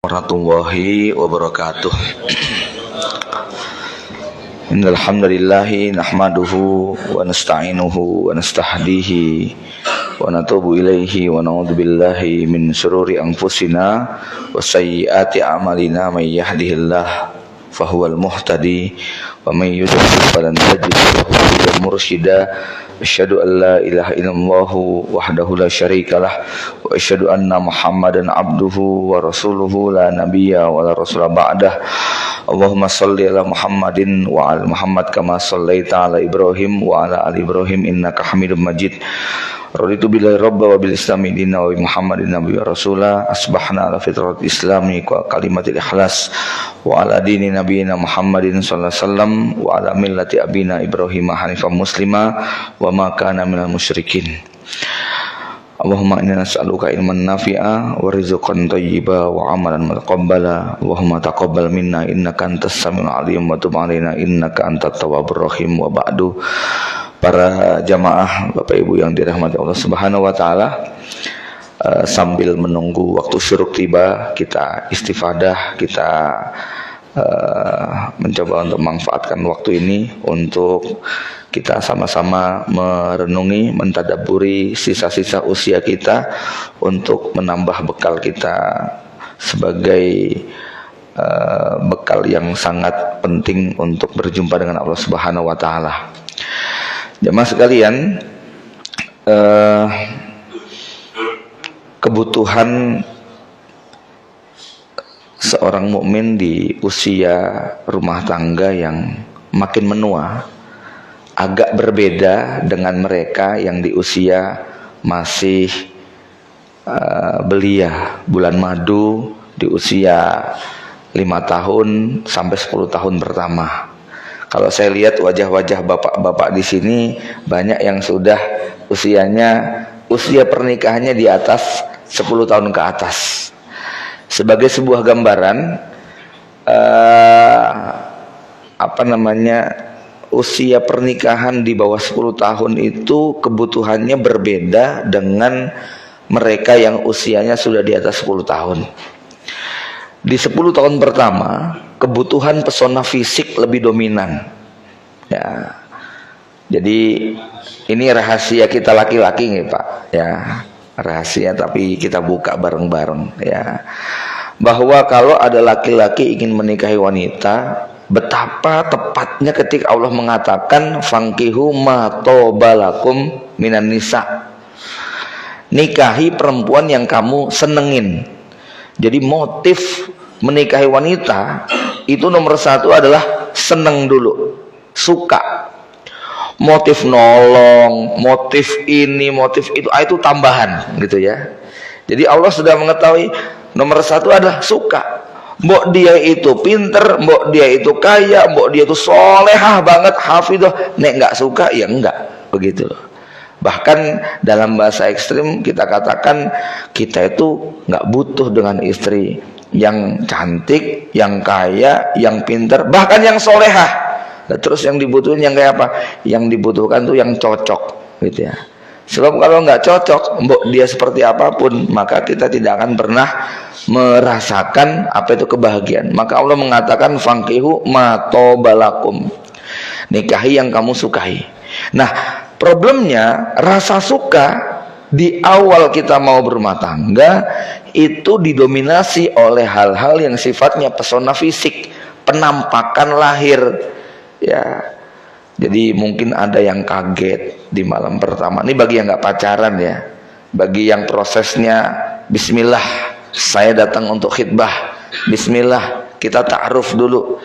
warahmatullahi wabarakatuh. Innal hamdalillah nahmaduhu wa nasta'inuhu wa nastahdihi wa natubu ilaihi wa na'udzu billahi min syururi anfusina wa sayyiati a'malina may yahdihillahu fahuwal muhtadi wa may yudlil falan tajid lahu mursyida. Asyhadu an la ilaha illallah wahdahu la syarikalah wa asyhadu anna Muhammadan abduhu wa rasuluhu la nabiyya wa la rasula ba'dah. Allahumma shalli ala Muhammadin wa ala Muhammad kama shallaita ala Ibrahim wa ala ali Ibrahim innaka Hamidum Majid. Raditu billahi rabba wa bil islami dinna wa Muhammadin nabiyya rasula. Asbahna ala fitrat islami wa kalimatil ikhlas wa ala dini nabiyina Muhammadin sallallahu alaihi wasallam wa ala millati abina Ibrahim hanifan muslima wa ma kana minal musyrikin. Allahumma inna nas'aluka ilman nafi'a wa rizqan thayyiba wa amalan mutaqabbala. Allahumma taqabbal minna innaka antas samiul alim wa tub 'alaina innaka antat tawwabur rahim. Wa ba'du. Para jamaah Bapak Ibu yang dirahmati Allah Subhanahu wa taala, sambil menunggu waktu syuruk tiba, kita istifadah, kita mencoba untuk memanfaatkan waktu ini untuk kita sama-sama merenungi, mentadabburi sisa-sisa usia kita untuk menambah bekal kita sebagai bekal yang sangat penting untuk berjumpa dengan Allah Subhanahu wa taala. Jemaah sekalian, kebutuhan seorang mukmin di usia rumah tangga yang makin menua agak berbeda dengan mereka yang di usia masih belia, bulan madu, di usia 5 tahun sampai 10 tahun pertama. Kalau saya lihat wajah-wajah bapak-bapak di sini banyak yang sudah usia pernikahannya di atas 10 tahun ke atas. Sebagai sebuah gambaran, usia pernikahan di bawah 10 tahun itu kebutuhannya berbeda dengan mereka yang usianya sudah di atas 10 tahun. Di 10 tahun pertama, kebutuhan pesona fisik lebih dominan. Ya. Jadi ini rahasia kita laki-laki nih Pak. Ya, rahasia tapi kita buka bareng-bareng ya. Bahwa kalau ada laki-laki ingin menikahi wanita, betapa tepatnya ketika Allah mengatakan fankihu ma tobalakum minan nisa. Nikahi perempuan yang kamu senengin. Jadi motif menikahi wanita itu nomor 1 adalah seneng dulu, suka. Motif nolong, motif ini, motif itu tambahan gitu ya. Jadi Allah sudah mengetahui nomor 1 adalah suka. Mbok dia itu pinter, mbok dia itu kaya, mbok dia itu solehah banget, hafidhah, nek nggak suka ya enggak, begitu. Bahkan dalam bahasa ekstrim kita katakan kita itu nggak butuh dengan istri yang cantik, yang kaya, yang pinter, bahkan yang solehah. Nah, terus yang dibutuhin yang kayak apa? Yang dibutuhkan tuh yang cocok, gitu ya. Sebab kalau nggak cocok, mbok dia seperti apapun, maka kita tidak akan pernah merasakan apa itu kebahagiaan. Maka Allah mengatakan fankihu ma tobalakum, nikahi yang kamu sukai. Nah, problemnya rasa suka di awal kita mau berumah tangga itu didominasi oleh hal-hal yang sifatnya pesona fisik, penampakan lahir ya. Jadi mungkin ada yang kaget di malam pertama. Ini bagi yang nggak pacaran ya. Bagi yang prosesnya bismillah, saya datang untuk khidbah, bismillah, kita ta'aruf dulu.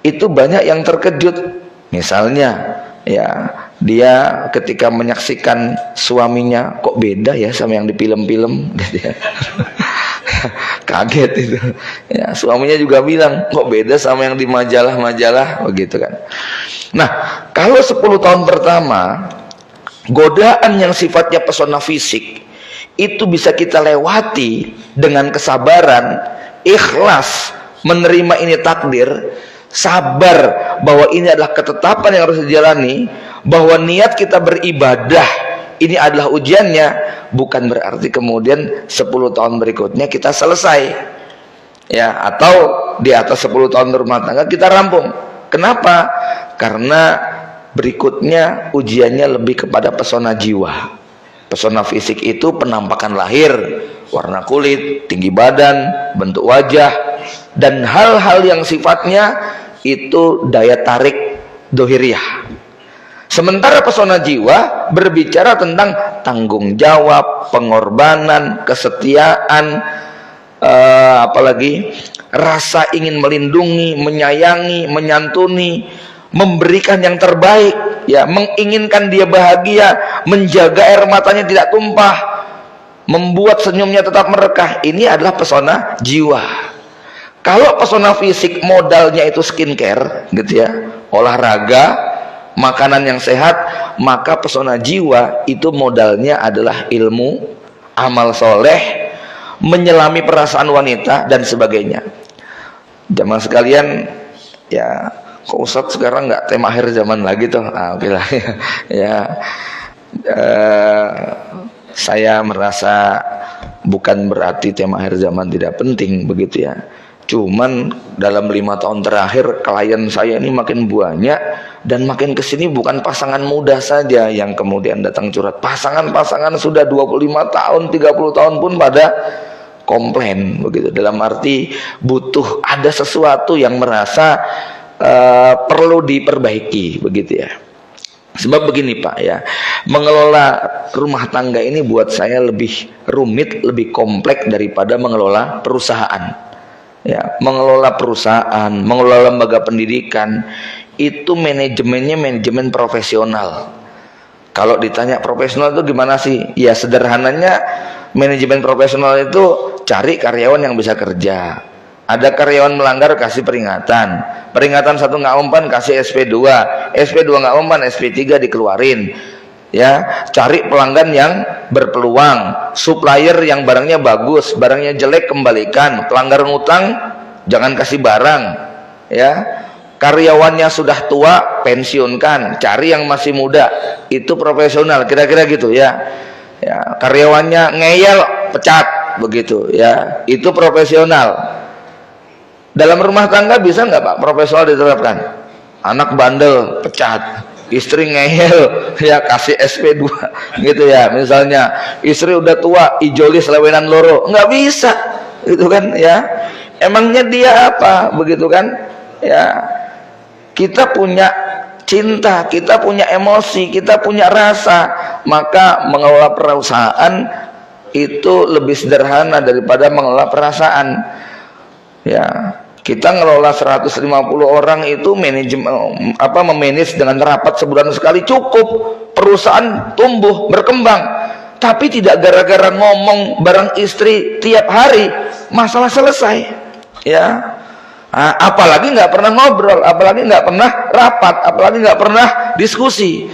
Itu banyak yang terkejut. Misalnya ya, dia ketika menyaksikan suaminya kok beda ya sama yang di film-film gitu ya. Kaget itu ya, suaminya juga bilang kok beda sama yang di majalah-majalah begitu kan. Nah, kalau 10 tahun pertama godaan yang sifatnya pesona fisik itu bisa kita lewati dengan kesabaran, ikhlas, menerima ini takdir, sabar bahwa ini adalah ketetapan yang harus dijalani, bahwa niat kita beribadah ini adalah ujiannya, bukan berarti kemudian 10 tahun berikutnya kita selesai ya, atau di atas 10 tahun berumah tangga kita rampung. Kenapa? Karena berikutnya ujiannya lebih kepada pesona jiwa. Pesona fisik itu penampakan lahir, warna kulit, tinggi badan, bentuk wajah, dan hal-hal yang sifatnya itu daya tarik dohiriyah. Sementara pesona jiwa berbicara tentang tanggung jawab, pengorbanan, kesetiaan, apalagi rasa ingin melindungi, menyayangi, menyantuni, memberikan yang terbaik, ya, menginginkan dia bahagia, menjaga air matanya tidak tumpah, membuat senyumnya tetap merekah. Ini adalah pesona jiwa. Kalau pesona fisik modalnya itu skincare, gitu ya, olahraga, makanan yang sehat, maka pesona jiwa itu modalnya adalah ilmu, amal soleh, menyelami perasaan wanita dan sebagainya. Jamaah sekalian, ya, kok Ustadz sekarang nggak tema akhir zaman lagi tuh? Oke lah, ya. Saya merasa bukan berarti tema akhir zaman tidak penting, begitu ya. Cuman dalam 5 tahun terakhir klien saya ini makin banyak, dan makin kesini bukan pasangan muda saja yang kemudian datang curhat. Pasangan-pasangan sudah 25 tahun, 30 tahun pun pada komplain, begitu. Dalam arti butuh ada sesuatu yang merasa perlu diperbaiki, begitu ya. Sebab begini Pak ya, mengelola rumah tangga ini buat saya lebih rumit, lebih kompleks daripada mengelola perusahaan. Ya, mengelola perusahaan, mengelola lembaga pendidikan itu manajemennya manajemen profesional. Kalau ditanya profesional itu gimana sih? Ya sederhananya manajemen profesional itu cari karyawan yang bisa kerja. Ada karyawan melanggar kasih peringatan. Peringatan 1 nggak mempan kasih SP2. SP2 nggak mempan SP3 dikeluarin. Ya, cari pelanggan yang berpeluang, supplier yang barangnya bagus, barangnya jelek kembalikan, pelanggar ngutang jangan kasih barang, ya. Karyawannya sudah tua pensiunkan, cari yang masih muda, itu profesional, kira-kira gitu ya. Ya, karyawannya ngeyel pecat, begitu ya, itu profesional. Dalam rumah tangga bisa nggak Pak profesional diterapkan? Anak bandel pecat, istri ngeyel ya kasih SP2, gitu ya. Misalnya istri udah tua ijoli selewenan loro, nggak bisa, gitu kan ya. Emangnya dia apa, begitu kan ya. Kita punya cinta, kita punya emosi, kita punya rasa, maka mengelola perusahaan itu lebih sederhana daripada mengelola perasaan. Ya, kita ngelola 150 orang itu manajemen memanage dengan rapat sebulan sekali cukup, perusahaan tumbuh berkembang. Tapi tidak gara-gara ngomong bareng istri tiap hari masalah selesai, ya. Apalagi nggak pernah ngobrol, apalagi nggak pernah rapat, apalagi nggak pernah diskusi,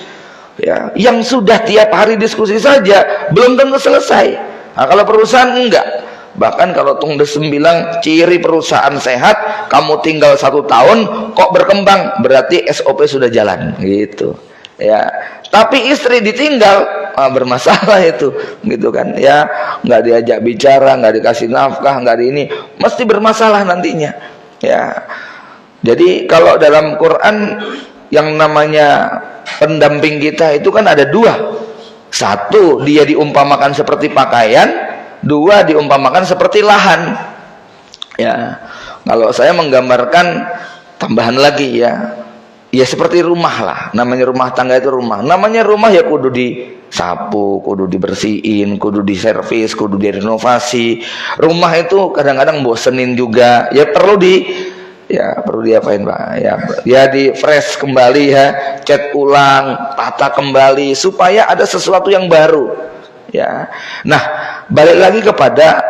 ya. Yang sudah tiap hari diskusi saja belum tentu selesai. Nah, kalau perusahaan enggak. Bahkan kalau Tung Desem bilang ciri perusahaan sehat, kamu tinggal 1 tahun kok berkembang, berarti SOP sudah jalan, gitu ya. Tapi istri ditinggal, bermasalah itu, gitu kan ya. Nggak diajak bicara, nggak dikasih nafkah, nggak di ini, mesti bermasalah nantinya ya. Jadi kalau dalam Quran yang namanya pendamping kita itu kan ada 2. 1, dia diumpamakan seperti pakaian. 2, diumpamakan seperti lahan, ya. Kalau saya menggambarkan tambahan lagi ya, ya seperti rumah lah. Namanya rumah tangga itu rumah. Namanya rumah ya kudu disapu, kudu dibersihin, kudu diservis, kudu direnovasi. Rumah itu kadang-kadang bosenin juga. Ya perlu diapain Pak? Ya di fresh kembali ya, cat ulang, tata kembali supaya ada sesuatu yang baru. Ya, nah balik lagi kepada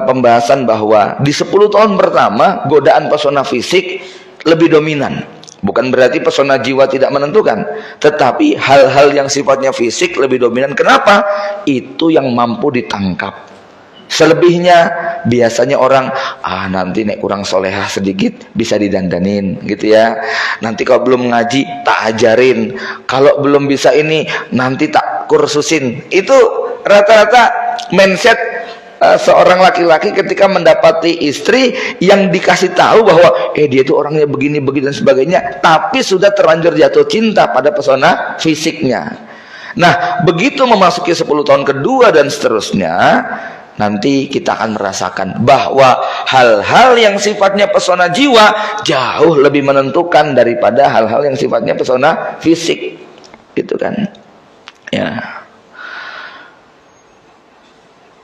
pembahasan bahwa di 10 tahun pertama godaan pesona fisik lebih dominan. Bukan berarti pesona jiwa tidak menentukan, tetapi hal-hal yang sifatnya fisik lebih dominan. Kenapa? Itu yang mampu ditangkap. Selebihnya biasanya orang nanti nek kurang solehah sedikit bisa didandanin, gitu ya. Nanti kalau belum ngaji tak ajarin, kalau belum bisa ini nanti tak kursusin. Itu rata-rata mindset seorang laki-laki ketika mendapati istri yang dikasih tahu bahwa dia itu orangnya begini dan sebagainya, tapi sudah terlanjur jatuh cinta pada pesona fisiknya. Nah, begitu memasuki 10 tahun kedua dan seterusnya, nanti kita akan merasakan bahwa hal-hal yang sifatnya pesona jiwa jauh lebih menentukan daripada hal-hal yang sifatnya pesona fisik, gitu kan. Ya.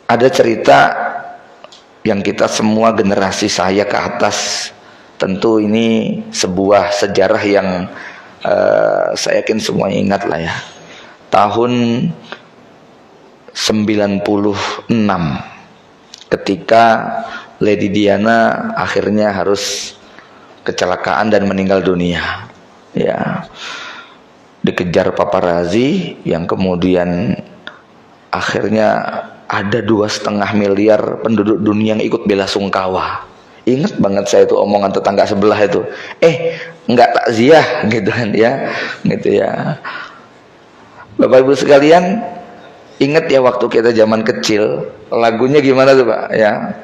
Ada cerita yang kita semua generasi saya ke atas, tentu ini sebuah sejarah yang saya yakin semuanya ingat lah ya. Tahun 96 ketika Lady Diana akhirnya harus kecelakaan dan meninggal dunia, ya, dikejar paparazzi yang kemudian akhirnya ada 2,5 miliar penduduk dunia yang ikut bela sungkawa. Ingat banget saya itu omongan tetangga sebelah itu, enggak takziah gitu kan ya, gitu ya. Bapak Ibu sekalian, ingat ya waktu kita zaman kecil, lagunya gimana tuh Pak ya?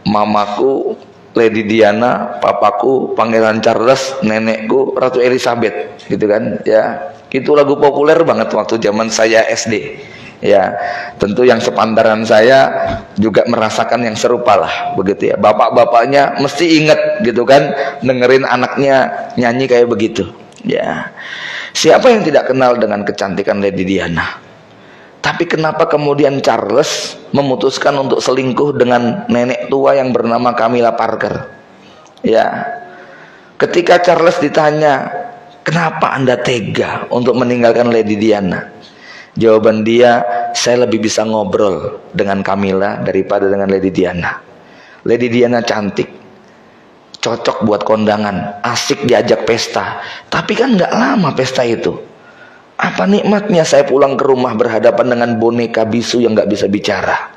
Mamaku Lady Diana, papaku Pangeran Charles, nenekku Ratu Elizabeth, gitu kan ya. Itu lagu populer banget waktu zaman saya SD. Ya, tentu yang sepantaran saya juga merasakan yang serupa lah, begitu ya. Bapak-bapaknya mesti ingat gitu kan, dengerin anaknya nyanyi kayak begitu. Ya, siapa yang tidak kenal dengan kecantikan Lady Diana? Tapi kenapa kemudian Charles memutuskan untuk selingkuh dengan nenek tua yang bernama Camilla Parker? Ya, ketika Charles ditanya, kenapa Anda tega untuk meninggalkan Lady Diana? Jawaban dia, saya lebih bisa ngobrol dengan Camilla daripada dengan Lady Diana. Lady Diana cantik, cocok buat kondangan, asik diajak pesta. Tapi kan nggak lama pesta itu. Apa nikmatnya saya pulang ke rumah berhadapan dengan boneka bisu yang nggak bisa bicara.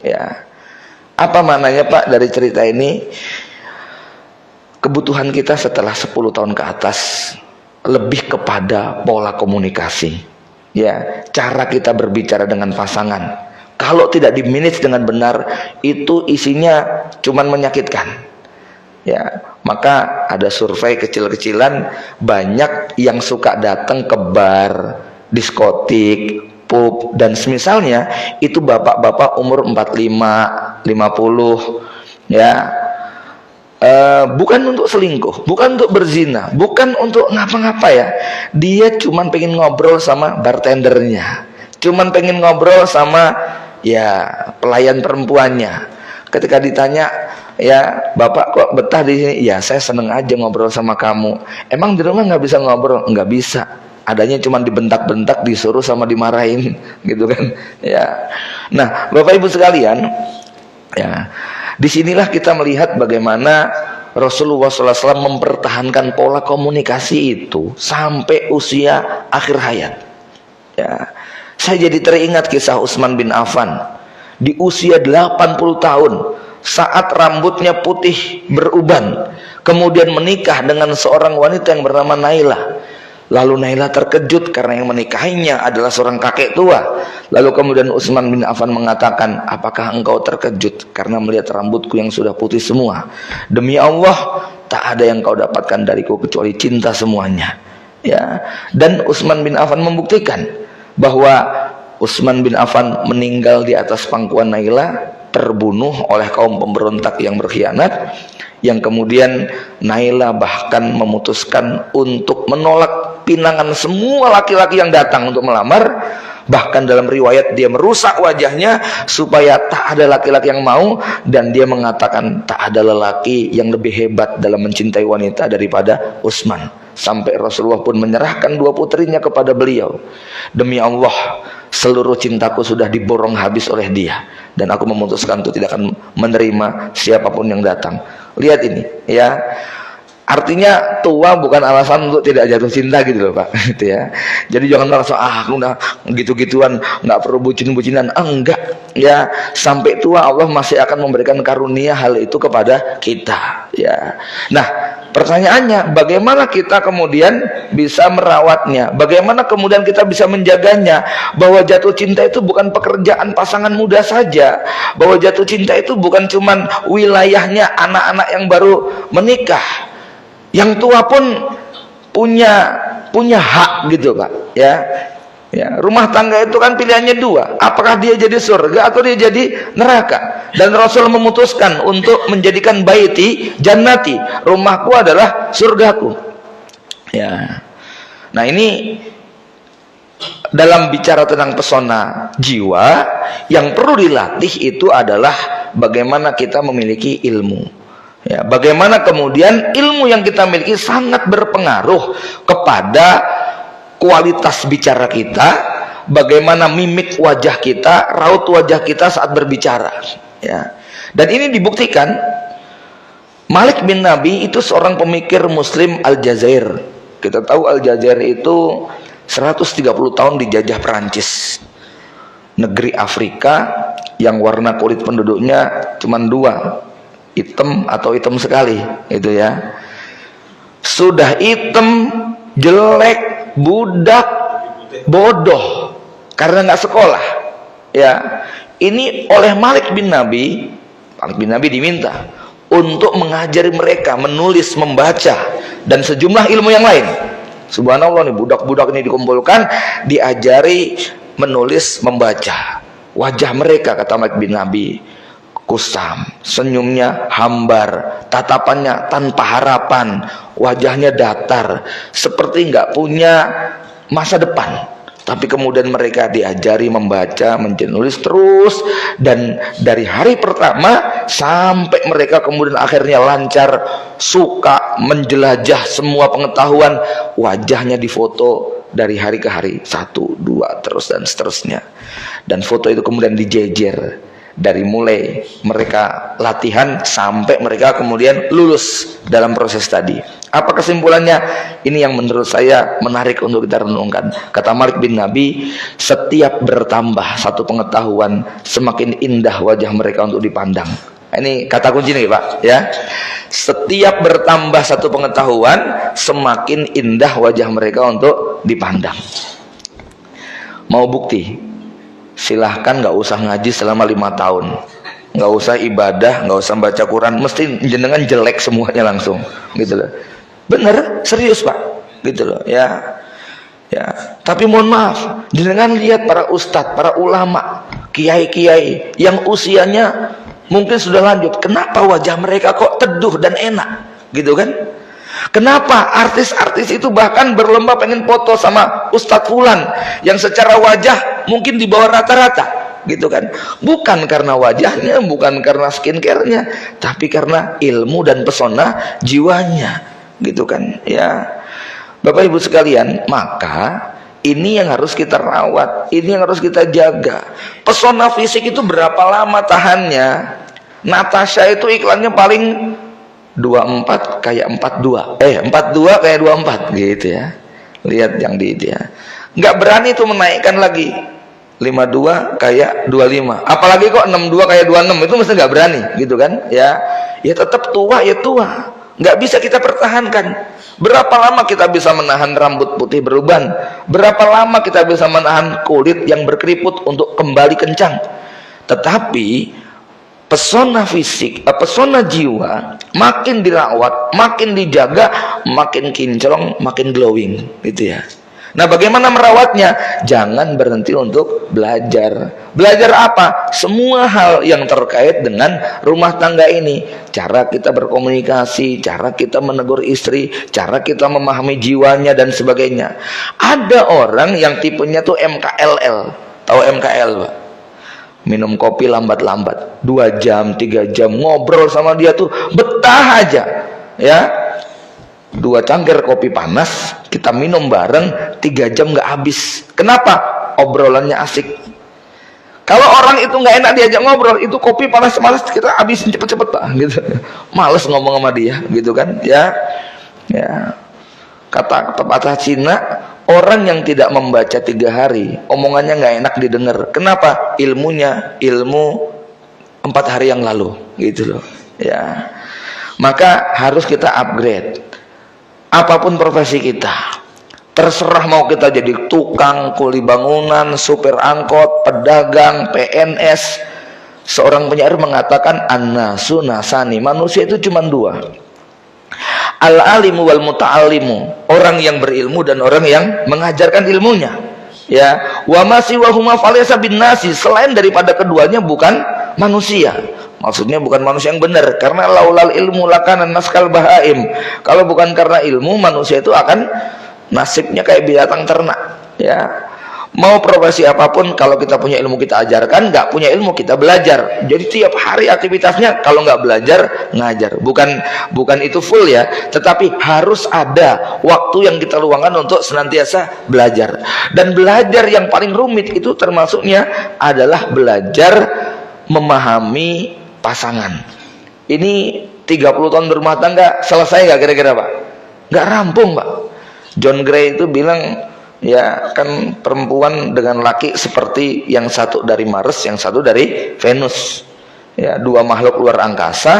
Ya, apa maknanya Pak dari cerita ini? Kebutuhan kita setelah 10 tahun ke atas lebih kepada pola komunikasi. Ya, cara kita berbicara dengan pasangan. Kalau tidak di-manage dengan benar, itu isinya cuman menyakitkan. Ya, maka ada survei kecil-kecilan, banyak yang suka datang ke bar, diskotik, pub dan semisalnya itu bapak-bapak umur 45, 50, ya. Bukan untuk selingkuh, bukan untuk berzina, bukan untuk ngapa-ngapa ya. Dia cuman pengen ngobrol sama bartendernya, cuman pengen ngobrol sama ya pelayan perempuannya. Ketika ditanya, ya Bapak kok betah di sini? Ya saya seneng aja ngobrol sama kamu. Emang di rumah nggak bisa ngobrol? Nggak bisa. Adanya cuman dibentak-bentak, disuruh sama dimarahin, gitu kan? Ya. Nah, Bapak Ibu sekalian, ya. Disinilah kita melihat bagaimana Rasulullah SAW mempertahankan pola komunikasi itu sampai usia akhir hayat. Ya, saya jadi teringat kisah Utsman bin Affan di usia 80 tahun saat rambutnya putih beruban, kemudian menikah dengan seorang wanita yang bernama Nailah. Lalu Nailah terkejut karena yang menikahinya adalah seorang kakek tua. Lalu kemudian Utsman bin Affan mengatakan, apakah engkau terkejut karena melihat rambutku yang sudah putih semua? Demi Allah, tak ada yang kau dapatkan dariku kecuali cinta semuanya. Ya, dan Utsman bin Affan membuktikan bahwa Utsman bin Affan meninggal di atas pangkuan Nailah, terbunuh oleh kaum pemberontak yang berkhianat, yang kemudian Nailah bahkan memutuskan untuk menolak pinangan semua laki-laki yang datang untuk melamar. Bahkan dalam riwayat dia merusak wajahnya supaya tak ada laki-laki yang mau, dan dia mengatakan tak ada lelaki yang lebih hebat dalam mencintai wanita daripada Utsman. Sampai Rasulullah pun menyerahkan 2 putrinya kepada beliau. Demi Allah, seluruh cintaku sudah diborong habis oleh dia, dan aku memutuskan untuk tidak akan menerima siapapun yang datang. Lihat ini ya, Artinya tua bukan alasan untuk tidak jatuh cinta gitu loh Pak, gitu ya. Jadi jangan merasa aku udah gitu-gituan, nggak perlu bucin-bucinan. Enggak, ya sampai tua Allah masih akan memberikan karunia hal itu kepada kita, ya. Nah, pertanyaannya bagaimana kita kemudian bisa merawatnya? Bagaimana kemudian kita bisa menjaganya? Bahwa jatuh cinta itu bukan pekerjaan pasangan muda saja. Bahwa jatuh cinta itu bukan cuman wilayahnya anak-anak yang baru menikah. Yang tua pun punya hak gitu Pak, ya. Ya, rumah tangga itu kan pilihannya dua, apakah dia jadi surga atau dia jadi neraka. Dan Rasul memutuskan untuk menjadikan baiti jannati, rumahku adalah surgaku. Ya. Nah, ini dalam bicara tentang pesona jiwa, yang perlu dilatih itu adalah bagaimana kita memiliki ilmu. Ya, bagaimana kemudian ilmu yang kita miliki sangat berpengaruh kepada kualitas bicara kita, bagaimana mimik wajah kita, raut wajah kita saat berbicara, ya. Dan ini dibuktikan Malik bin Nabi itu seorang pemikir muslim Aljazair. Kita tahu Aljazair itu 130 tahun dijajah Perancis, negeri Afrika yang warna kulit penduduknya cuma dua, hitam atau hitam sekali, itu ya. Sudah hitam, jelek, budak, bodoh karena nggak sekolah, ya. Ini oleh Malik bin Nabi diminta untuk mengajari mereka menulis, membaca, dan sejumlah ilmu yang lain. Subhanallah nih, budak-budak ini dikumpulkan, diajari menulis, membaca. Wajah mereka, kata Malik bin Nabi, kusam, senyumnya hambar, tatapannya tanpa harapan, wajahnya datar, seperti nggak punya masa depan. Tapi kemudian mereka diajari membaca, menulis terus, dan dari hari pertama sampai mereka kemudian akhirnya lancar, suka menjelajah semua pengetahuan, wajahnya difoto dari hari ke hari, 1, 2, terus dan seterusnya. Dan foto itu kemudian dijejer dari mulai mereka latihan sampai mereka kemudian lulus dalam proses tadi. Apa kesimpulannya? Ini yang menurut saya menarik untuk kita renungkan. Kata Malik bin Nabi, setiap bertambah satu pengetahuan, semakin indah wajah mereka untuk dipandang. Ini kata kunci nih Pak, ya. Setiap bertambah satu pengetahuan, semakin indah wajah mereka untuk dipandang. Mau bukti? Silahkan nggak usah ngaji selama 5 tahun, nggak usah ibadah, nggak usah baca Quran, mesti jenengan jelek semuanya langsung, gitu loh. Bener, serius Pak, gitu loh, ya. Ya. Tapi mohon maaf, jenengan lihat para ustadz, para ulama, kiai-kiai yang usianya mungkin sudah lanjut, kenapa wajah mereka kok teduh dan enak, gitu kan? Kenapa artis-artis itu bahkan berlomba pengen foto sama Ustadz Fulan yang secara wajah mungkin di bawah rata-rata, gitu kan? Bukan karena wajahnya, bukan karena skincare-nya, tapi karena ilmu dan pesona jiwanya, gitu kan? Ya, Bapak Ibu sekalian, maka ini yang harus kita rawat, ini yang harus kita jaga. Pesona fisik itu berapa lama tahannya? Natasha itu iklannya paling 24 kayak 42, 42 kayak 24, gitu ya. Lihat yang di itu ya. Nggak berani tuh menaikkan lagi 52 kayak 25. Apalagi kok 62 kayak 26, itu mesti nggak berani, gitu kan? Ya, ya tetap tua ya tua. Nggak bisa kita pertahankan. Berapa lama kita bisa menahan rambut putih beruban? Berapa lama kita bisa menahan kulit yang berkeriput untuk kembali kencang? Tetapi pesona fisik, pesona jiwa makin dirawat, makin dijaga, makin kinclong, makin glowing, gitu ya. Nah, bagaimana merawatnya? Jangan berhenti untuk belajar. Belajar apa? Semua hal yang terkait dengan rumah tangga ini. Cara kita berkomunikasi, cara kita menegur istri, cara kita memahami jiwanya dan sebagainya. Ada orang yang tipenya tuh MKLL. Tahu MKL, Pak? Minum kopi lambat-lambat, 2 jam, 3 jam ngobrol sama dia tuh betah aja, ya. 2 cangkir kopi panas kita minum bareng, 3 jam nggak habis. Kenapa? Obrolannya asik. Kalau orang itu nggak enak diajak ngobrol, itu kopi panas-panas kita habisin cepet-cepet Pak, gitu. Males ngomong sama dia, gitu kan, ya. Ya, kata pepatah Cina, orang yang tidak membaca 3 hari, omongannya nggak enak didengar. Kenapa? Ilmunya ilmu 4 hari yang lalu, gitu loh. Ya, maka harus kita upgrade. Apapun profesi kita, terserah mau kita jadi tukang kuli bangunan, supir angkot, pedagang, PNS. Seorang penyair mengatakan, an-nasu nasani, manusia itu cuma 2. Al-alimu wal muta'allimu, orang yang berilmu dan orang yang mengajarkan ilmunya. Ya, wa ma siwahuma falaysa bin nasi, selain daripada keduanya bukan manusia. Maksudnya bukan manusia yang benar, karena laulal ilmu lakana naskal bahaim. Kalau bukan karena ilmu, manusia itu akan nasibnya kayak binatang ternak. Ya, mau profesi apapun, kalau kita punya ilmu kita ajarkan, nggak punya ilmu kita belajar. Jadi tiap hari aktivitasnya, kalau nggak belajar ngajar. Bukan itu full ya, tetapi harus ada waktu yang kita luangkan untuk senantiasa belajar. Dan belajar yang paling rumit itu termasuknya adalah belajar memahami pasangan. Ini 30 tahun berumah tangga selesai nggak kira-kira Pak? Nggak rampung Pak. John Gray itu bilang, ya kan perempuan dengan laki seperti yang satu dari Mars, yang satu dari Venus. Ya, 2 makhluk luar angkasa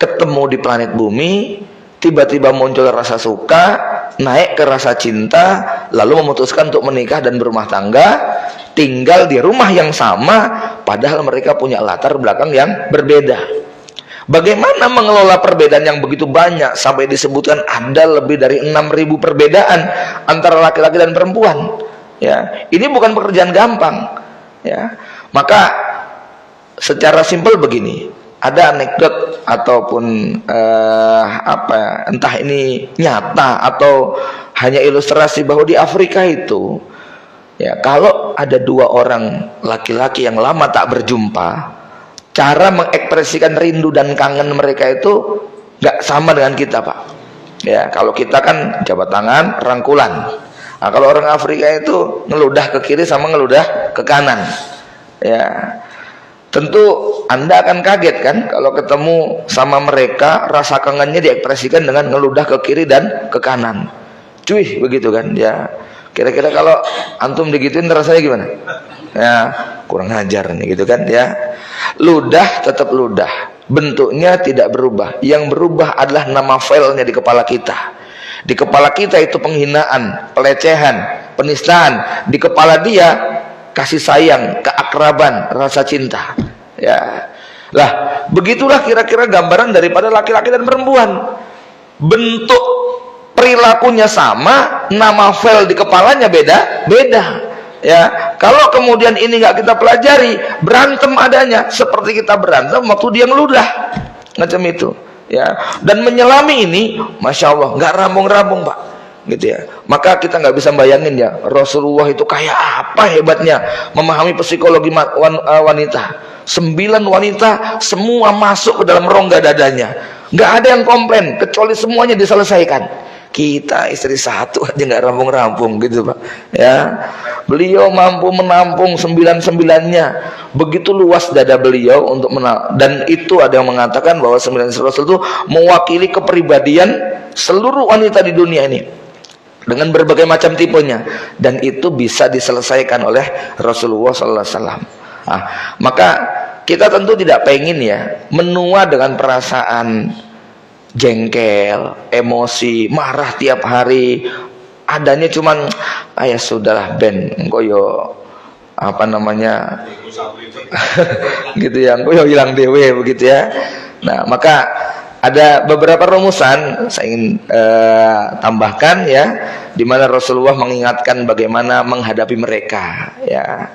ketemu di planet bumi, tiba-tiba muncul rasa suka, naik ke rasa cinta, lalu memutuskan untuk menikah dan berumah tangga, tinggal di rumah yang sama, padahal mereka punya latar belakang yang berbeda. Bagaimana mengelola perbedaan yang begitu banyak sampai disebutkan ada lebih dari 6.000 perbedaan antara laki-laki dan perempuan? Ya, ini bukan pekerjaan gampang. Ya, maka secara simpel begini, ada anekdot ataupun entah ini nyata atau hanya ilustrasi bahwa di Afrika itu, ya, kalau ada 2 orang laki-laki yang lama tak berjumpa, cara mengekspresikan rindu dan kangen mereka itu nggak sama dengan kita Pak. Ya, kalau kita kan jabat tangan, rangkulan. Nah, kalau orang Afrika itu ngeludah ke kiri sama ngeludah ke kanan. Ya, tentu Anda akan kaget kan kalau ketemu sama mereka, rasa kangennya diekspresikan dengan ngeludah ke kiri dan ke kanan. Cuy, begitu kan? Ya, kira-kira kalau antum digituin rasanya gimana? Ya, kurang ajar nih gitu kan ya. Ludah tetap ludah, bentuknya tidak berubah. Yang berubah adalah nama filenya di kepala kita. Di kepala kita itu penghinaan, pelecehan, penistaan. Di kepala dia kasih sayang, keakraban, rasa cinta. Ya, lah begitulah kira-kira gambaran daripada laki-laki dan perempuan. Bentuk perilakunya sama, nama file di kepalanya beda. Ya, kalau kemudian ini nggak kita pelajari, berantem adanya seperti kita berantem waktu dia ngeludah macam itu. Ya, dan menyelami ini, masya Allah, nggak rambung-rambung Pak, gitu ya. Maka kita nggak bisa bayangin ya, Rasulullah itu kayak apa hebatnya memahami psikologi wanita. 9 wanita semua masuk ke dalam rongga dadanya, nggak ada yang komplain kecuali semuanya diselesaikan. Kita istri 1 aja nggak rampung-rampung gitu Pak. Ya, beliau mampu menampung 9-9-nya. Begitu luas dada beliau untuk dan itu ada yang mengatakan bahwa 9 Rasul itu mewakili kepribadian seluruh wanita di dunia ini dengan berbagai macam tipenya, dan itu bisa diselesaikan oleh Rasulullah SAW. Nah, maka kita tentu tidak pengen ya menua dengan perasaan jengkel, emosi, marah tiap hari. Adanya cuman ya sudahlah ben koyo apa namanya gitu ya, koyo hilang dewe begitu ya. Nah, maka ada beberapa rumusan saya ingin tambahkan ya, di mana Rasulullah mengingatkan bagaimana menghadapi mereka ya.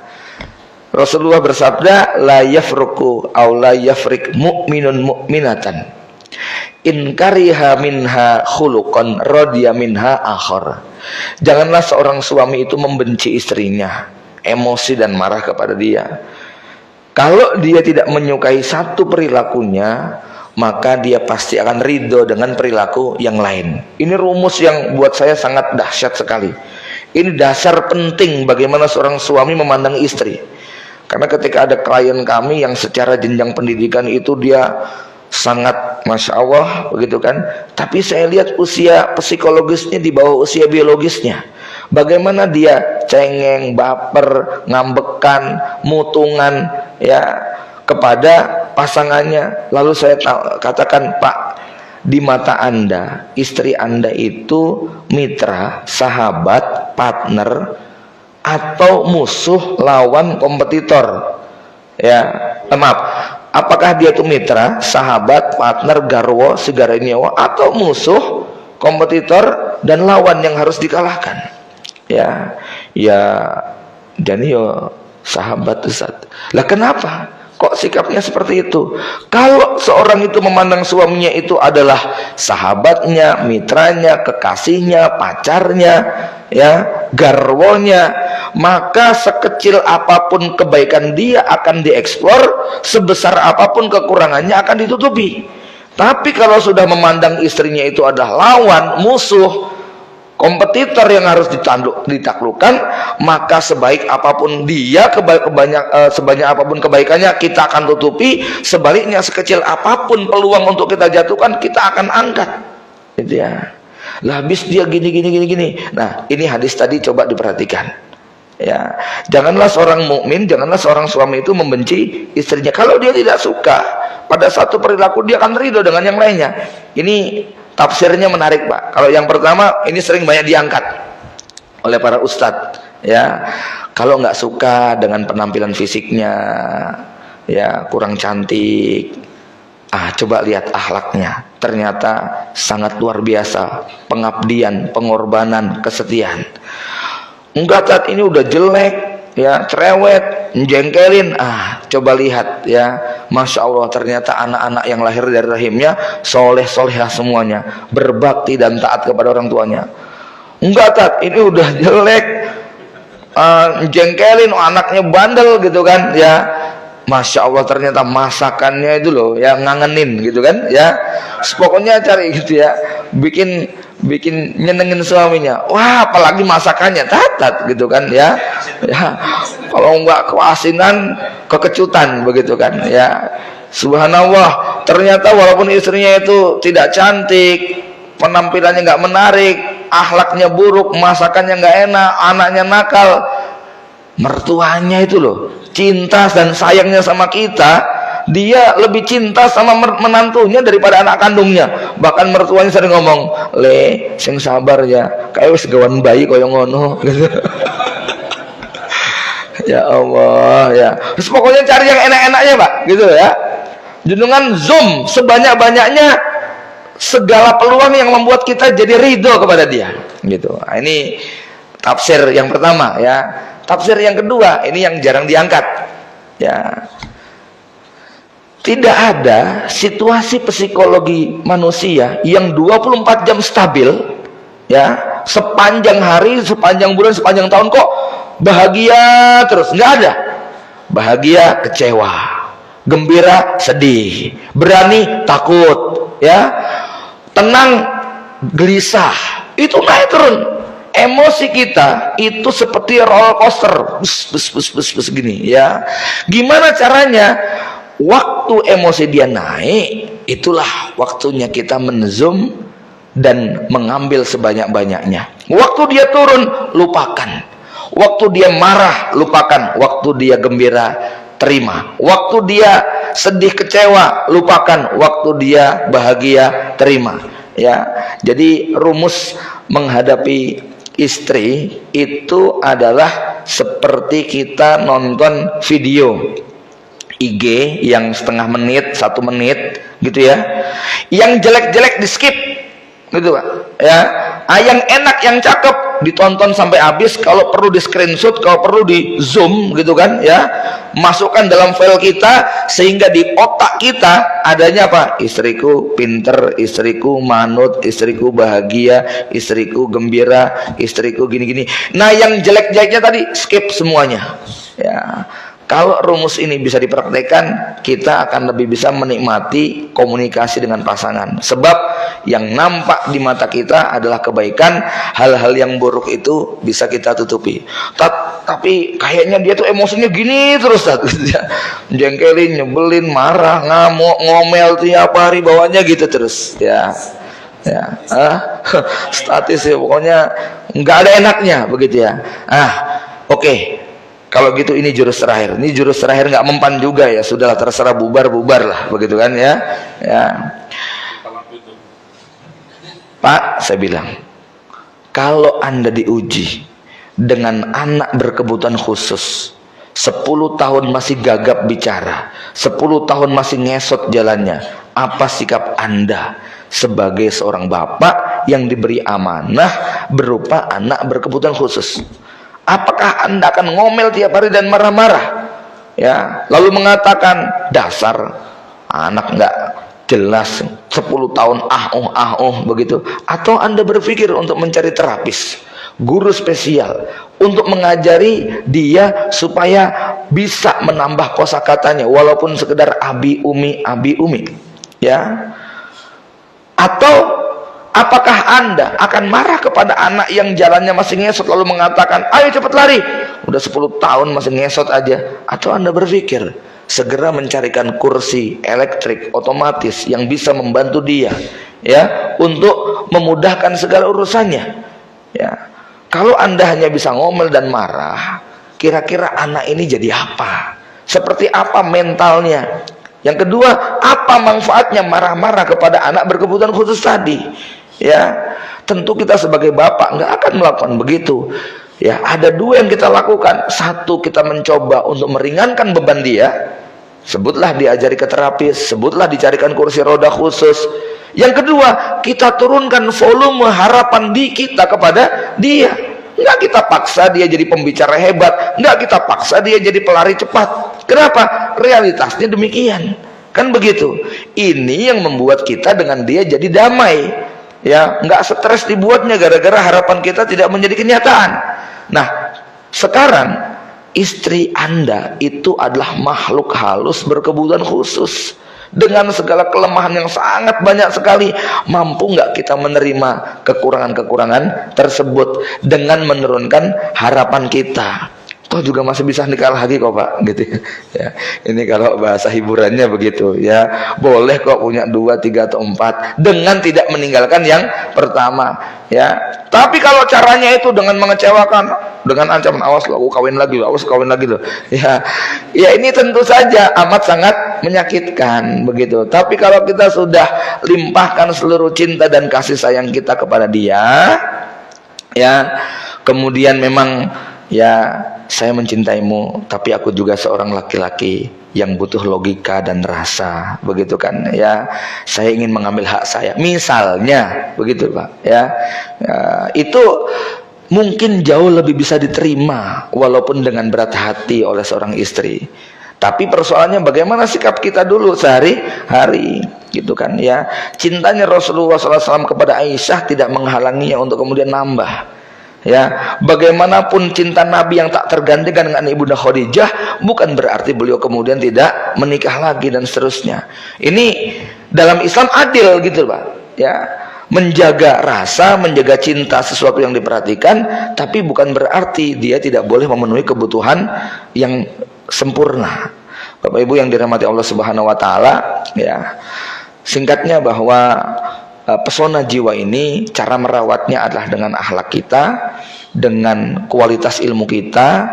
Rasulullah bersabda, la yafruku aw la yafrik mu'minun mu'minatan in kariha minha khuluqan radiya minha akhar. Janganlah seorang suami itu membenci istrinya, emosi dan marah kepada dia. Kalau dia tidak menyukai satu perilakunya, maka dia pasti akan ridho dengan perilaku yang lain. Ini rumus yang buat saya sangat dahsyat sekali. Ini dasar penting bagaimana seorang suami memandang istri. Karena ketika ada klien kami yang secara jenjang pendidikan itu dia sangat masya Allah begitu kan, tapi saya lihat usia psikologisnya di bawah usia biologisnya. Bagaimana dia cengeng, baper, ngambekan, mutungan ya kepada pasangannya. Lalu saya katakan, Pak, di mata Anda, istri Anda itu mitra, sahabat, partner, atau musuh, lawan, kompetitor? Ya, maaf. Apakah dia itu mitra, sahabat, partner, garwo, sigarenyawa, atau musuh, kompetitor, dan lawan yang harus dikalahkan? Ya, jadi sahabat Ustaz. Lah kenapa? Kok sikapnya seperti itu? Kalau seorang itu memandang suaminya itu adalah sahabatnya, mitranya, kekasihnya, pacarnya, ya, garwonya, maka sekecil apapun kebaikan dia akan dieksplor, sebesar apapun kekurangannya akan ditutupi. Tapi kalau sudah memandang istrinya itu adalah lawan, musuh, kompetitor yang harus ditaklukkan, maka sebaik apapun dia, sebanyak apapun kebaikannya kita akan tutupi. Sebaliknya, sekecil apapun peluang untuk kita jatuhkan, kita akan angkat. Gitu ya. Lah habis dia gini. Nah, ini hadis tadi coba diperhatikan. Ya, janganlah seorang mukmin, janganlah seorang suami itu membenci istrinya. Kalau dia tidak suka pada satu perilaku, dia akan ridho dengan yang lainnya. Ini tafsirnya menarik, Pak. Kalau yang pertama, ini sering banyak diangkat oleh para ustadz, ya. Kalau nggak suka dengan penampilan fisiknya, ya kurang cantik, coba lihat akhlaknya. Ternyata sangat luar biasa, pengabdian, pengorbanan, kesetiaan. Enggak, tat, ini udah jelek, ya, cerewet, menjengkelin. Coba lihat, ya, masya Allah, ternyata anak-anak yang lahir dari rahimnya soleh-solehah semuanya, berbakti dan taat kepada orang tuanya. Enggak, tat, ini udah jelek, menjengkelin, anaknya bandel gitu kan, ya, masya Allah, ternyata masakannya itu loh, ya, ngangenin gitu kan, ya. Pokoknya cari gitu ya, bikin nyenengin suaminya. Wah, apalagi masakannya tatat gitu kan, ya. Kalau enggak keasinan, kekecutan begitu kan, ya. Subhanallah, ternyata walaupun istrinya itu tidak cantik, penampilannya enggak menarik, akhlaknya buruk, masakannya enggak enak, anaknya nakal, mertuanya itu loh cinta dan sayangnya sama kita. Dia lebih cinta sama menantunya daripada anak kandungnya. Bahkan mertuanya sering ngomong, "Le, sing sabar ya, kayak wis gawan bayi koyo ngono." Gitu. Ya Allah, ya. Terus pokoknya cari yang enak-enaknya, Pak, gitu ya. Jenengan zoom sebanyak-banyaknya segala peluang yang membuat kita jadi ridho kepada dia, gitu. Nah, ini tafsir yang pertama, ya. Tafsir yang kedua, ini yang jarang diangkat, ya. Tidak ada situasi psikologi manusia yang 24 jam stabil, ya, sepanjang hari, sepanjang bulan, sepanjang tahun kok bahagia terus. Nggak ada. Bahagia, kecewa, gembira, sedih, berani, takut, ya, tenang, gelisah. Itu naik turun. Emosi kita itu seperti roller coaster, bus gini, ya. Gimana caranya? Waktu emosi dia naik, itulah waktunya kita menzoom dan mengambil sebanyak-banyaknya. Waktu dia turun, lupakan. Waktu dia marah, lupakan. Waktu dia gembira, terima. Waktu dia sedih, kecewa, lupakan. Waktu dia bahagia, terima. Ya, jadi rumus menghadapi istri itu adalah seperti kita nonton video IG yang setengah menit, 1 menit gitu ya. Yang jelek-jelek di skip gitu, Pak, ya. Yang enak, yang cakep ditonton sampai habis, kalau perlu di screenshot, kalau perlu di zoom gitu kan, ya. Masukkan dalam file kita sehingga di otak kita adanya apa? Istriku pinter, istriku manut, istriku bahagia, istriku gembira, istriku gini-gini. Nah, yang jelek-jeleknya tadi skip semuanya. Ya. Kalau rumus ini bisa dipraktekkan, kita akan lebih bisa menikmati komunikasi dengan pasangan. Sebab yang nampak di mata kita adalah kebaikan, hal-hal yang buruk itu bisa kita tutupi. Tapi kayaknya dia tuh emosinya gini terus, jengkelin, nyebelin, marah, ngamuk, ngomel tiap hari bawanya gitu terus, ya. Statis ya, pokoknya nggak ada enaknya begitu ya. Oke. Kalau gitu ini jurus terakhir. Ini jurus terakhir nggak mempan juga ya. Sudahlah, terserah, bubar lah, begitu kan ya. Pak, saya bilang, kalau Anda diuji dengan anak berkebutuhan khusus, 10 tahun masih gagap bicara, 10 tahun masih ngesot jalannya, apa sikap Anda sebagai seorang bapak yang diberi amanah berupa anak berkebutuhan khusus? Apakah Anda akan ngomel tiap hari dan marah-marah, ya, lalu mengatakan dasar anak nggak jelas 10 tahun begitu? Atau Anda berpikir untuk mencari terapis, guru spesial untuk mengajari dia supaya bisa menambah kosakatanya walaupun sekedar abi umi, ya? Atau apakah Anda akan marah kepada anak yang jalannya masih ngesot lalu mengatakan, ayo cepat lari, udah 10 tahun masih ngesot aja? Atau Anda berpikir segera mencarikan kursi elektrik otomatis yang bisa membantu dia, ya, untuk memudahkan segala urusannya, ya? Kalau Anda hanya bisa ngomel dan marah, kira-kira anak ini jadi apa? Seperti apa mentalnya? Yang kedua, apa manfaatnya marah-marah kepada anak berkebutuhan khusus tadi? Ya, tentu kita sebagai bapak nggak akan melakukan begitu. Ya, ada dua yang kita lakukan. Satu, kita mencoba untuk meringankan beban dia. Sebutlah diajari ke terapis, sebutlah dicarikan kursi roda khusus. Yang kedua, kita turunkan volume harapan di kita kepada dia. Nggak kita paksa dia jadi pembicara hebat, nggak kita paksa dia jadi pelari cepat. Kenapa? Realitasnya demikian, kan begitu. Ini yang membuat kita dengan dia jadi damai, ya, nggak stres dibuatnya gara-gara harapan kita tidak menjadi kenyataan. Nah, sekarang istri Anda itu adalah makhluk halus berkebutuhan khusus dengan segala kelemahan yang sangat banyak sekali. Mampu nggak kita menerima kekurangan-kekurangan tersebut dengan menurunkan harapan kita? Toh juga masih bisa nikah lagi kok Pak, gitu ya. Ini kalau bahasa hiburannya begitu ya. Boleh kok punya 2, 3 atau 4 dengan tidak meninggalkan yang pertama, ya. Tapi kalau caranya itu dengan mengecewakan, dengan ancaman awas lo, aku kawin lagi lo, awas kawin lagi lo, ya ini tentu saja amat sangat menyakitkan begitu. Tapi kalau kita sudah limpahkan seluruh cinta dan kasih sayang kita kepada dia, ya, kemudian memang, ya, saya mencintaimu, tapi aku juga seorang laki-laki yang butuh logika dan rasa, begitu kan, ya. Saya ingin mengambil hak saya, misalnya, begitu Pak, ya. Itu mungkin jauh lebih bisa diterima, walaupun dengan berat hati oleh seorang istri. Tapi persoalannya bagaimana sikap kita dulu sehari-hari, gitu kan, ya. Cintanya Rasulullah SAW kepada Aisyah tidak menghalanginya untuk kemudian nambah. Ya, bagaimanapun cinta Nabi yang tak tergantikan dengan Ibunda Khadijah, bukan berarti beliau kemudian tidak menikah lagi dan seterusnya. Ini dalam Islam adil gitu Pak, ya. Menjaga rasa, menjaga cinta sesuatu yang diperhatikan, tapi bukan berarti dia tidak boleh memenuhi kebutuhan yang sempurna. Bapak Ibu yang dirahmati Allah Subhanahu wa taala, ya. Singkatnya bahwa pesona jiwa ini cara merawatnya adalah dengan akhlak kita, dengan kualitas ilmu kita.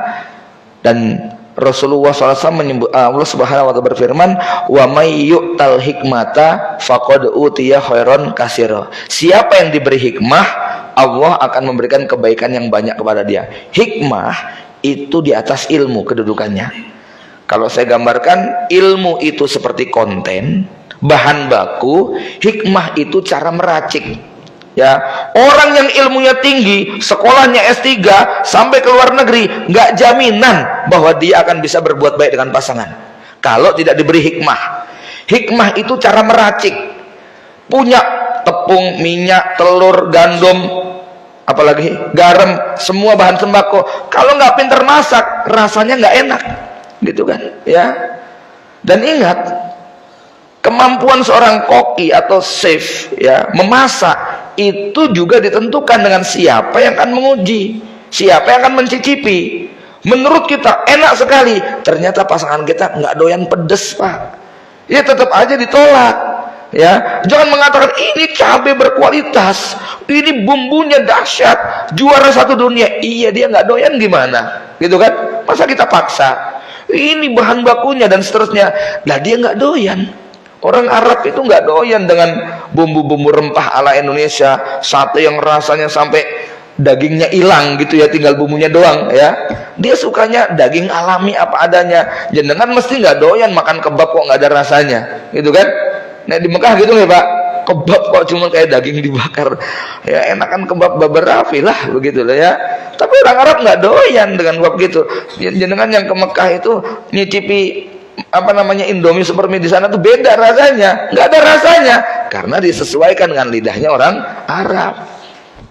Dan Rasulullah SAW menyebut, Allah Subhanahu wa taala berfirman, wa may yu'tal hikmata faqad utiya khairan katsira. Siapa yang diberi hikmah, Allah akan memberikan kebaikan yang banyak kepada dia. Hikmah itu di atas ilmu kedudukannya. Kalau saya gambarkan, ilmu itu seperti konten, bahan baku, hikmah itu cara meracik, ya. Orang yang ilmunya tinggi, sekolahnya S3 sampai ke luar negeri, nggak jaminan bahwa dia akan bisa berbuat baik dengan pasangan kalau tidak diberi hikmah. Hikmah itu cara meracik. Punya tepung, minyak, telur, gandum, apalagi garam, semua bahan sembako, kalau nggak pinter masak, rasanya nggak enak. gitu kan ya. Dan ingat, kemampuan seorang koki atau chef ya memasak itu juga ditentukan dengan siapa yang akan menguji, siapa yang akan mencicipi. Menurut kita enak sekali, ternyata pasangan kita nggak doyan pedes, Pak, ya tetap aja ditolak ya. Jangan mengatakan ini cabai berkualitas, ini bumbunya dahsyat, juara satu dunia. Iya, dia nggak doyan gimana gitu kan, masa kita paksa. Ini bahan bakunya dan seterusnya, lah dia nggak doyan. Orang Arab itu nggak doyan dengan bumbu-bumbu rempah ala Indonesia, sate yang rasanya sampai dagingnya hilang gitu ya, tinggal bumbunya doang ya. Dia sukanya daging alami apa adanya. Jenengan mesti nggak doyan makan kebab kok nggak ada rasanya gitu kan. Nah di Mekah gitu ya Pak, kebab kok cuma kayak daging dibakar, ya enakan kebab babarafi lah begitu lah ya. Tapi orang Arab nggak doyan dengan kebab gitu. Jenengan yang ke Mekah itu nyicipi apa namanya Indomie Supermie di sana tuh beda rasanya, nggak ada rasanya karena disesuaikan dengan lidahnya orang Arab.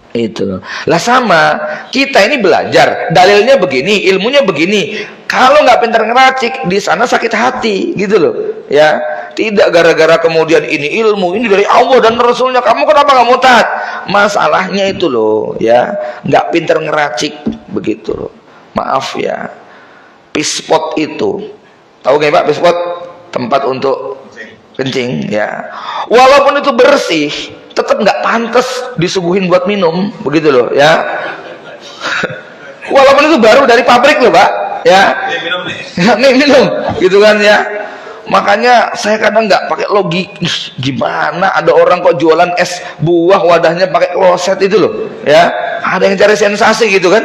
Itu lah sama kita ini belajar, dalilnya begini, ilmunya begini. Kalau nggak pintar ngeracik di sana sakit hati gitu loh ya. Tidak gara-gara kemudian ini ilmu ini dari Allah dan Rasulnya, kamu kenapa nggak mau taat? Masalahnya itu loh ya, nggak pintar ngeracik begitu loh. Maaf ya, pispot itu tahu nggak Pak, pispot tempat untuk kencing ya, walaupun itu bersih tetap nggak pantas disuguhin buat minum begitu loh ya. Walaupun itu baru dari pabrik loh Pak ya, minum gitu kan ya. Makanya saya kadang nggak pakai logik, gimana ada orang kok jualan es buah wadahnya pakai kloset itu loh ya. Ada yang cari sensasi gitu kan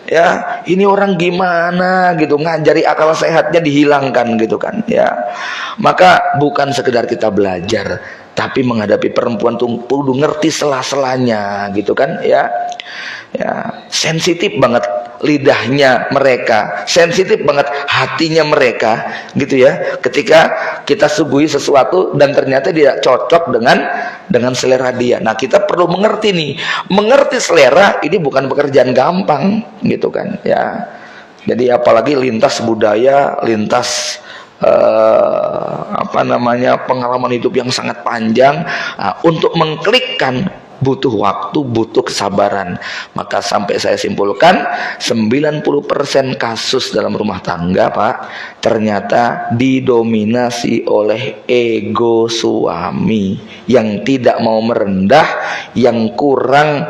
ya. Ini orang gimana gitu, ngajari akal sehatnya dihilangkan gitu kan ya. Maka bukan sekedar kita belajar, tapi menghadapi perempuan tuh kudu ngerti sela-selanya gitu kan ya. Ya, sensitif banget lidahnya mereka, sensitif banget hatinya mereka gitu ya. Ketika kita suguhi sesuatu dan ternyata tidak cocok dengan selera dia. Nah, kita perlu mengerti nih, mengerti selera ini bukan pekerjaan gampang gitu kan ya. Jadi apalagi lintas budaya, lintas apa namanya pengalaman hidup yang sangat panjang. Nah, untuk mengklikkan butuh waktu, butuh kesabaran. Maka sampai saya simpulkan 90% kasus dalam rumah tangga Pak ternyata didominasi oleh ego suami yang tidak mau merendah, yang kurang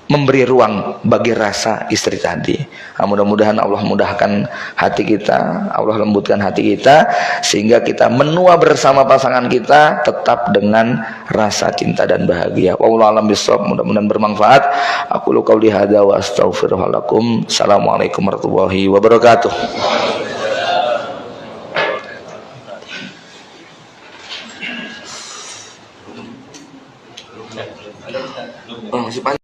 memberi ruang bagi rasa istri tadi. Nah, mudah-mudahan Allah mudahkan hati kita, Allah lembutkan hati kita, sehingga kita menua bersama pasangan kita tetap dengan rasa cinta dan bahagia. Wallahu a'lam bishawab. Mudah-mudahan bermanfaat. Aku lu qauli hadza wa astaghfirullahaladzim. Assalamualaikum warahmatullahi wabarakatuh. Oh, masih panjang.